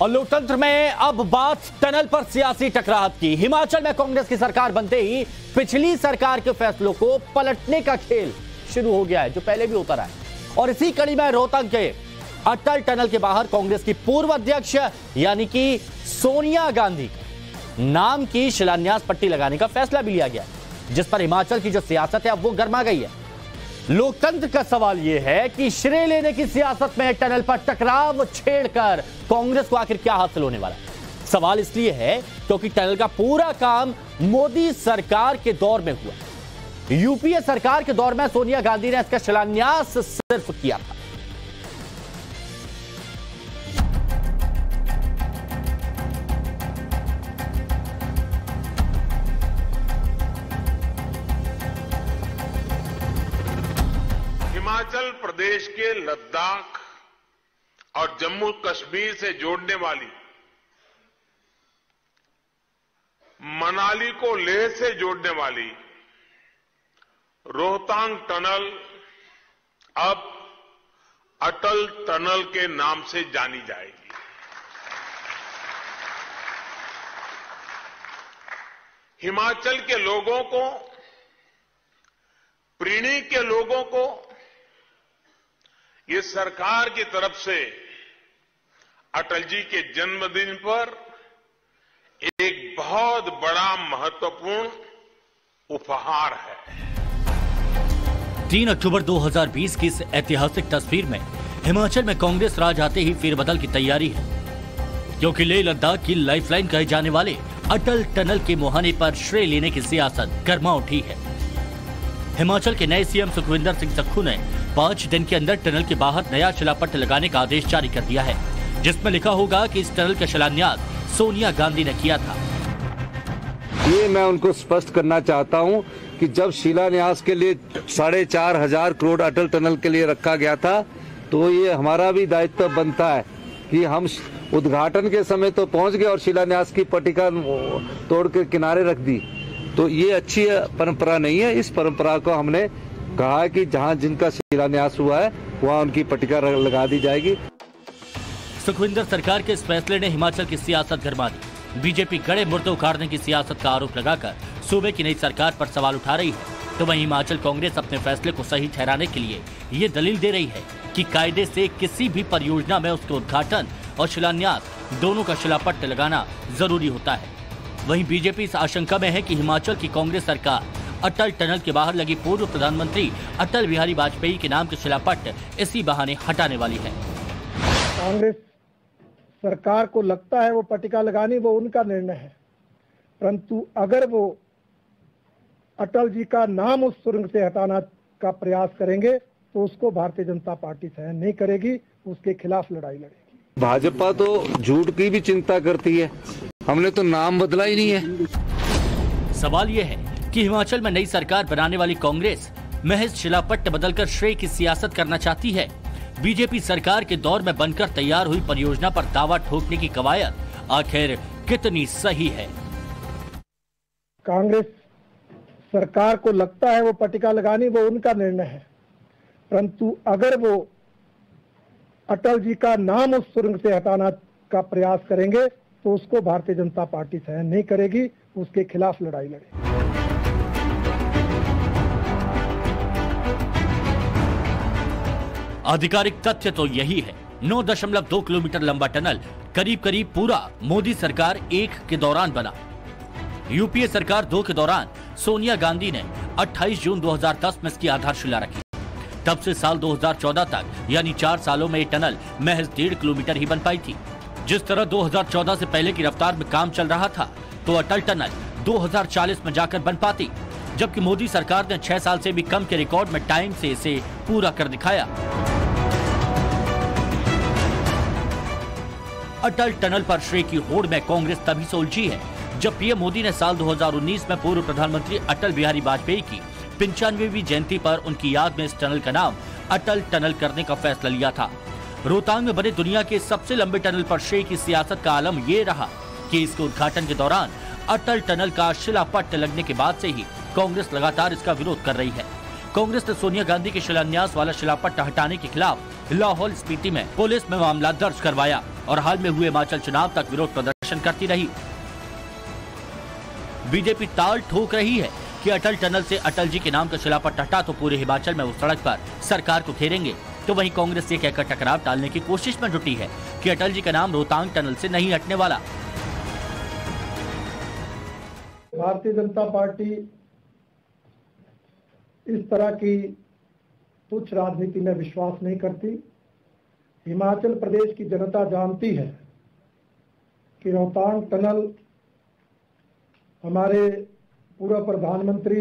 और लोकतंत्र में अब बात टनल पर सियासी टकराहट की। हिमाचल में कांग्रेस की सरकार बनते ही पिछली सरकार के फैसलों को पलटने का खेल शुरू हो गया है, जो पहले भी होता रहा है। और इसी कड़ी में रोहतक के अटल टनल के बाहर कांग्रेस की पूर्व अध्यक्ष यानी कि सोनिया गांधी नाम की शिलान्यास पट्टी लगाने का फैसला भी लिया गया, जिस पर हिमाचल की जो सियासत है अब वो गर्मा गई है। लोकतंत्र का सवाल यह है कि श्रेय लेने की सियासत में टनल पर टकराव छेड़कर कांग्रेस को आखिर क्या हासिल होने वाला है। सवाल इसलिए है क्योंकि टनल का पूरा काम मोदी सरकार के दौर में हुआ। यूपीए सरकार के दौर में सोनिया गांधी ने इसका शिलान्यास सिर्फ किया था। हिमाचल प्रदेश के लद्दाख और जम्मू कश्मीर से जोड़ने वाली, मनाली को लेह से जोड़ने वाली रोहतांग टनल अब अटल टनल के नाम से जानी जाएगी। हिमाचल के लोगों को, प्रीणी के लोगों को ये सरकार की तरफ से अटल जी के जन्मदिन पर एक बहुत बड़ा महत्वपूर्ण उपहार है। 3 अक्टूबर 2020 की इस ऐतिहासिक तस्वीर में हिमाचल में कांग्रेस राज आते ही फेरबदल की तैयारी है, क्योंकि लेह लद्दाख की लाइफलाइन कहे जाने वाले अटल टनल के मुहाने पर श्रेय लेने की सियासत गर्मा उठी है। हिमाचल के नए सीएम सुखविंदर सिंह सुक्खू ने 5 दिन के अंदर टनल के बाहर नया शिलापट्ट लगाने का आदेश जारी कर दिया है, जिसमें लिखा होगा कि इस टनल का शिलान्यास सोनिया गांधी ने किया था। ये मैं उनको स्पष्ट करना चाहता हूं कि जब शिलान्यास के लिए 4,500 करोड़ अटल टनल के लिए रखा गया था, तो ये हमारा भी दायित्व बनता है कि हम उद्घाटन के समय तो पहुंच गए और शिलान्यास की पट्टिका तोड़ के किनारे रख दी। तो ये अच्छी परंपरा नहीं है। इस परंपरा को हमने कहा है कि जहां जिनका शिलान्यास हुआ है वहां उनकी पट्टिका लगा दी जाएगी। सुखविंदर सरकार के इस फैसले ने हिमाचल की सियासत गर्मा दी। बीजेपी गड़े मुर्दे उखाड़ने की सियासत का आरोप लगाकर सूबे की नई सरकार पर सवाल उठा रही है, तो वहीं हिमाचल कांग्रेस अपने फैसले को सही ठहराने के लिए ये दलील दे रही है कि कायदे से किसी भी परियोजना में उसके उद्घाटन और शिलान्यास दोनों का शिलापट्ट लगाना जरूरी होता है। वहीं बीजेपी इस आशंका में है कि हिमाचल की कांग्रेस सरकार अटल टनल के बाहर लगी पूर्व प्रधानमंत्री अटल बिहारी वाजपेयी के नाम के शिलापट्ट इसी बहाने हटाने वाली है। कांग्रेस सरकार को लगता है वो पट्टिका लगानी वो उनका निर्णय है, परंतु अगर वो अटल जी का नाम उस सुरंग से हटाना का प्रयास करेंगे तो उसको भारतीय जनता पार्टी सहन नहीं करेगी, उसके खिलाफ लड़ाई लड़ेगी। भाजपा तो झूठ की भी चिंता करती है, हमने तो नाम बदला ही नहीं है। सवाल यह है कि हिमाचल में नई सरकार बनाने वाली कांग्रेस महज शिलापट्ट बदलकर श्रेय की सियासत करना चाहती है। बीजेपी सरकार के दौर में बनकर तैयार हुई परियोजना पर दावा ठोकने की कवायद आखिर कितनी सही है। कांग्रेस सरकार को लगता है वो पट्टिका लगानी वो उनका निर्णय है, परंतु अगर वो अटल जी का नाम उस सुरंग से हटाना का प्रयास करेंगे तो उसको भारतीय जनता पार्टी सहन नहीं करेगी, उसके खिलाफ लड़ाई लड़ेगी। आधिकारिक तथ्य तो यही है। 9.2 किलोमीटर लंबा टनल करीब करीब पूरा मोदी सरकार 1 के दौरान बना। यूपीए सरकार 2 के दौरान सोनिया गांधी ने 28 जून 2010 में इसकी आधारशिला रखी। तब से साल 2014 तक यानी 4 सालों में ये टनल महज 1.5 किलोमीटर ही बन पाई थी। जिस तरह 2014 से पहले की रफ्तार में काम चल रहा था, तो अटल टनल 2040 में जाकर बन पाती, जबकि मोदी सरकार ने 6 साल से भी कम के रिकॉर्ड में टाइम से इसे पूरा कर दिखाया। अटल टनल पर श्रेय की होड़ में कांग्रेस तभी से उलझी है जब पीएम मोदी ने साल 2019 में पूर्व प्रधानमंत्री अटल बिहारी वाजपेयी की 95वीं जयंती पर उनकी याद में इस टनल का नाम अटल टनल करने का फैसला लिया था। रोहतांग में बने दुनिया के सबसे लंबे टनल पर श्रेय की सियासत का आलम ये रहा कि इसके उद्घाटन के दौरान अटल टनल का शिलापट्ट लगने के बाद से ही कांग्रेस लगातार इसका विरोध कर रही है। कांग्रेस ने सोनिया गांधी के शिलान्यास वाला शिलापट्ट हटाने के खिलाफ लाहौल स्पीति में पुलिस में मामला दर्ज करवाया और हाल में हुए हिमाचल चुनाव तक विरोध प्रदर्शन करती रही। बीजेपी ताल ठोक रही है कि अटल टनल से अटल जी के नाम का शिलापट हटा तो पूरे हिमाचल में उस सड़क पर सरकार को घेरेंगे, तो वहीं कांग्रेस ये कहकर टकराव टालने की कोशिश में जुटी है कि अटल जी का नाम रोहतांग टनल से नहीं हटने वाला। भारतीय जनता पार्टी इस तरह की तुच्छ राजनीति में विश्वास नहीं करती। हिमाचल प्रदेश की जनता जानती है कि रोहतांग टनल हमारे पूर्व प्रधानमंत्री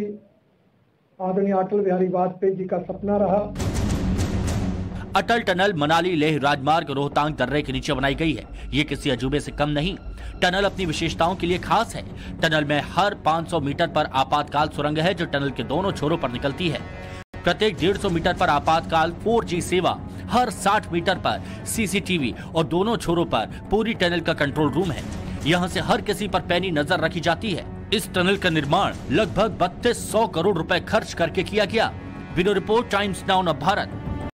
आदरणीय अटल बिहारी वाजपेयी जी का सपना रहा। अटल टनल मनाली लेह राजमार्ग रोहतांग दर्रे के नीचे बनाई गई है। ये किसी अजूबे से कम नहीं। टनल अपनी विशेषताओं के लिए खास है। टनल में हर 500 मीटर पर आपातकाल सुरंग है जो टनल के दोनों छोरों पर निकलती है। प्रत्येक 150 मीटर पर आपातकाल 4G सेवा, हर 60 मीटर पर CCTV और दोनों छोरों पर पूरी टनल का कंट्रोल रूम है। यहाँ से हर किसी पर पैनी नजर रखी जाती है। इस टनल का निर्माण लगभग 3200 करोड़ रुपए खर्च करके किया गया। Bureau report, times now Bharat.